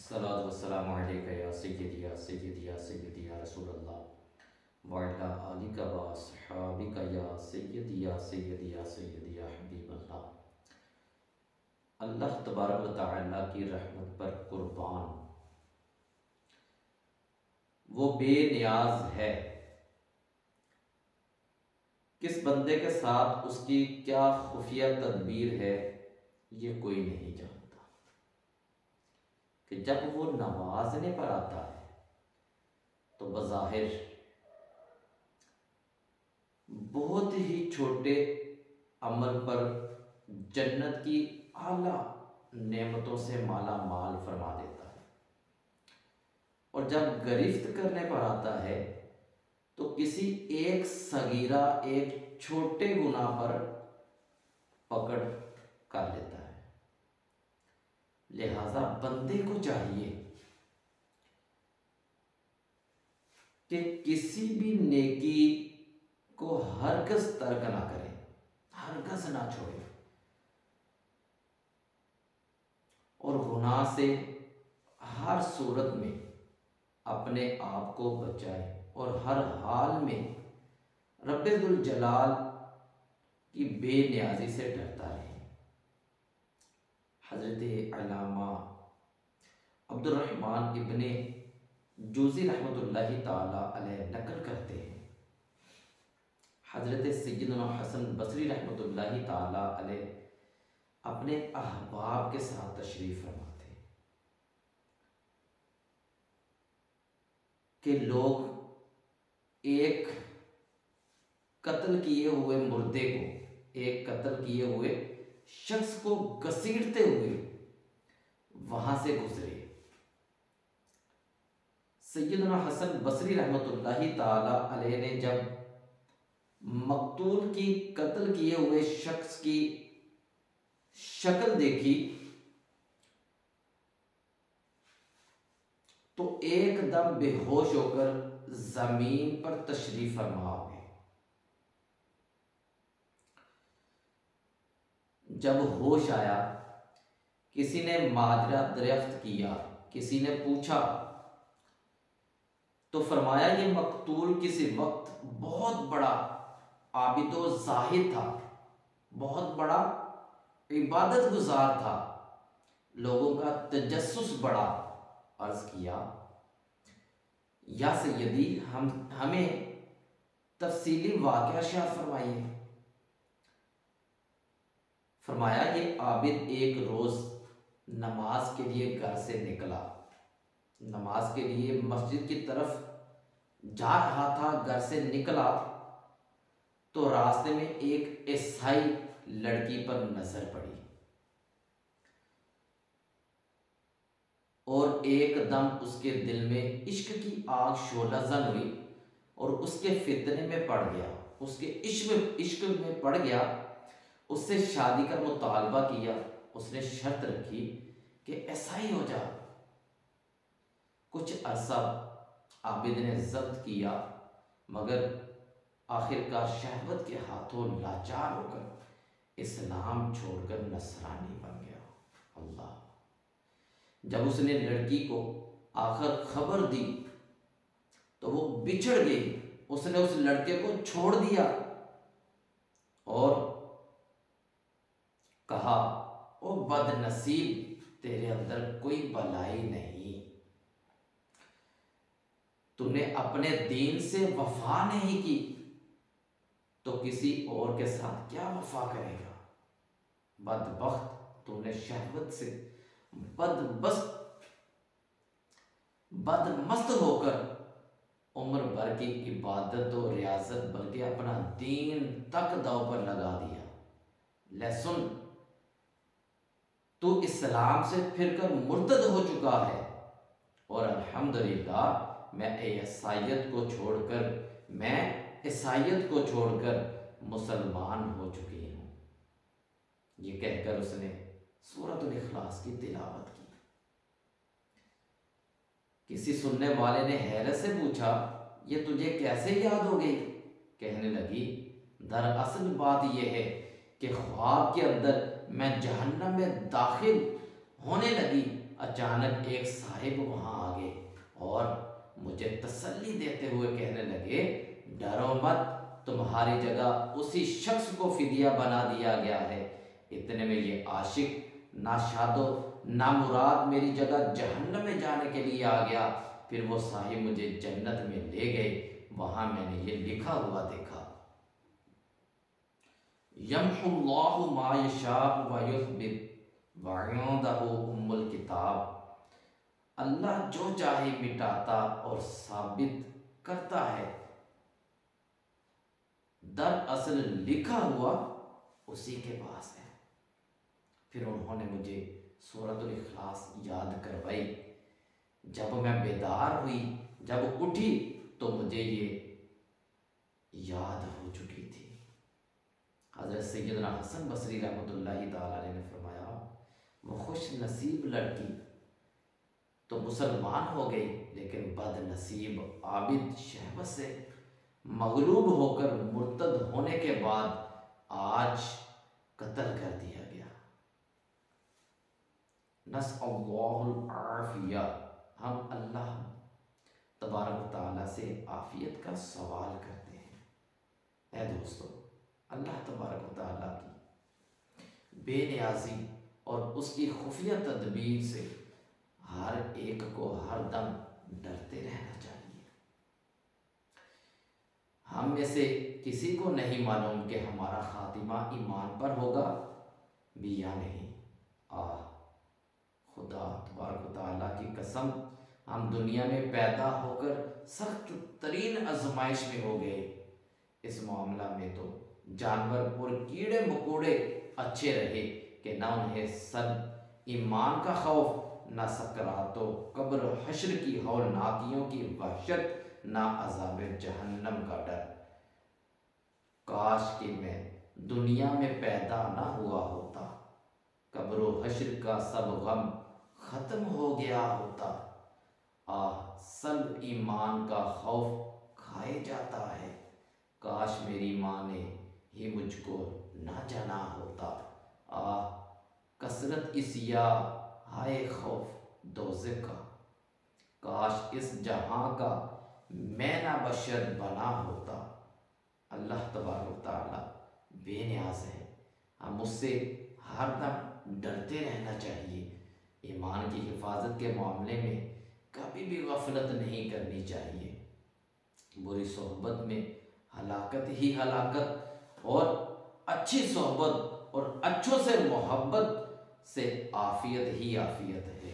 सलात वस्सलामु अलैका या सय्यदी या सय्यदी या सय्यदी या रसूलल्लाह व अला आलिका व अस्हाबिका या सय्यदी या सय्यदी या सय्यदी या हबीबल्लाह। अल्लाह तबारक व तआला की रहमत पर कुर्बान, वो बेनियाज है। किस बंदे के साथ उसकी क्या खुफिया तदबीर है ये कोई नहीं जानता। कि जब वो नवाजने पर आता है तो बज़ाहिर बहुत ही छोटे अमल पर जन्नत की आला नेमतों से माला माल फरमा देता है, और जब गिरफ्त करने पर आता है तो किसी एक सगीरा, एक छोटे गुनाह पर पकड़ कर लेता है। लिहाजा बंदे को चाहिए कि किसी भी नेकी को हरगिज़ तर्क ना करे, हरगिज़ ना छोड़े, और गुनाह से हर सूरत में अपने आप को बचाए और हर हाल में रब्बे जुल जलाल की बेनियाजी से डरता रहे। हज़रत अल्लामा अब्दुर रहमान इब्ने जूज़ी रहमतुल्लाहि ताला अलैह नकल करते हैं, हज़रत सय्यदना हसन बसरी रहमतुल्लाहि ताला अलैह अपने अहबाब के साथ तशरीफ़ फरमाते हैं कि लोग एक कत्ल किए हुए मुर्दे को, एक कत्ल किए हुए शख्स को घसीटते हुए वहां से गुजरे। सय्यदना हसन बसरी रहमतुल्लाहि ताला अलैह ने जब मकतूल की, कत्ल किए हुए शख्स की शक्ल देखी तो एकदम बेहोश होकर जमीन पर तशरीफ फरमा गए। जब होश आया, किसी ने माजरा दरियाफ्त किया, किसी ने पूछा तो फरमाया ये मकतूल किसी वक्त बहुत बड़ा आबिदो जाहिद था, बहुत बड़ा इबादत गुजार था, लोगों का तजस्सुस बड़ा। अर्ज किया या सय्यदी हमें तफसीली वाक़या शाह फरमाइए। फरमाया ये आबिद एक रोज नमाज के लिए घर से निकला, नमाज के लिए मस्जिद की तरफ जा रहा था, घर से निकला तो रास्ते में एक ईसाई लड़की पर नजर पड़ी और एकदम उसके दिल में इश्क की आग शोलाज़न हुई और उसके फितने में पड़ गया, उसके इश्क में पड़ गया। उससे शादी का मुतालबा किया, उसने शर्त रखी कि ऐसा ही हो जा। कुछ अरसा आबिद ने जब्त किया, मगर आखिरकार शहवत के हाथों लाचार होकर इस्लाम छोड़कर नसरानी बन गया। अल्लाह। जब उसने लड़की को आखिर खबर दी तो वो बिछड़ गई, उसने उस लड़के को छोड़ दिया और कहा ओ बदनसीब, तेरे अंदर कोई भलाई नहीं, तूने अपने दीन से वफा नहीं की तो किसी और के साथ क्या वफा करेगा। बदबख्त, तूने शहवत से बदमस्त होकर उम्र भर की इबादत और रियाजत बल्कि अपना दीन तक दांव पर लगा दिया। ले सुन, तू इस्लाम से फिरकर मुर्तद हो चुका है और अल्हम्दुलिल्लाह मैं ईसाइयत को छोड़कर मुसलमान हो चुकी हूँ। ये कहकर उसने सूरतुल इखलास की तिलावत की। किसी सुनने वाले ने हैरत से पूछा ये तुझे कैसे याद हो गई। कहने लगी दरअसल बात यह है कि ख्वाब के अंदर मैं जहन्नम में दाखिल होने लगी अचानक एक साहिब वहाँ आ गए और मुझे तसल्ली देते हुए कहने लगे, डरो मत, तुम्हारी जगह उसी शख्स को फिदिया बना दिया गया है। इतने में ये आशिक ना शादो ना मुराद मेरी जगह जहन्नम में जाने के लिए आ गया। फिर वो साहिब मुझे जन्नत में ले गए। वहां मैंने ये लिखा हुआ देखा, यम्हुल्लाहु मा यशाअ व युथबित व इंदहु उम्मुल किताब। अल्लाह जो चाहे मिटाता और साबित करता है। दरअसल लिखा हुआ उसी के पास है। फिर उन्होंने मुझे सूरतुल इखलास याद करवाई। जब मैं बेदार हुई, जब उठी, तो मुझे ये याद हो चुकी थी। हज़रत सैयदना हसन बसरी रहमतुल्लाहि तआला अलैहि ने फरमाया, वो खुश नसीब लड़की तो मुसलमान हो गई, लेकिन बदनसीब आबिद शहवत से मगलूब होकर मुर्तद होने के बाद आज कत्ल कर दिया गया। नस्अल्लाहुल आफिया। हम अल्लाह तबारक तआला से आफियत का सवाल करते हैं। ऐ दोस्तों, अल्लाह तबारक तआला की बेनियाजी और उसकी खुफिया तदबीर से हर एक को हर दम डरते रहना चाहिए। हम में से किसी को नहीं मालूम कि हमारा खातिमा ईमान पर होगा भी या नहीं। खुदा तबारक तआला की कसम, हम दुनिया में पैदा होकर सख्त तरीन आजमाइश में हो गए। इस मामला में तो जानवर और कीड़े मकोड़े अच्छे रहे कि ना उन्हें सब ईमान का खौफ, ना सकरातो कब्र हश्र की हौलनाकियों की वहशत, ना अज़ाब जहन्नम का डर। काश कि मैं दुनिया में पैदा ना हुआ होता, कब्र हश्र का सब गम खत्म हो गया होता। सब ईमान का खौफ खाए जाता है। काश मेरी माँ ने ही मुझको ना जाना होता। कसरत इस या हाय खौफ दोज़ख का। काश इस जहां का मैं ना बशर बना होता। अल्लाह तबारक तआला बेनियाज है। हम उससे हरदम डरते रहना चाहिए। ईमान की हिफाजत के मामले में कभी भी गफलत नहीं करनी चाहिए। बुरी सोहबत में हलाकत ही हलाकत, और अच्छी सोहबत और अच्छों से मोहब्बत से आफियत ही आफियत है।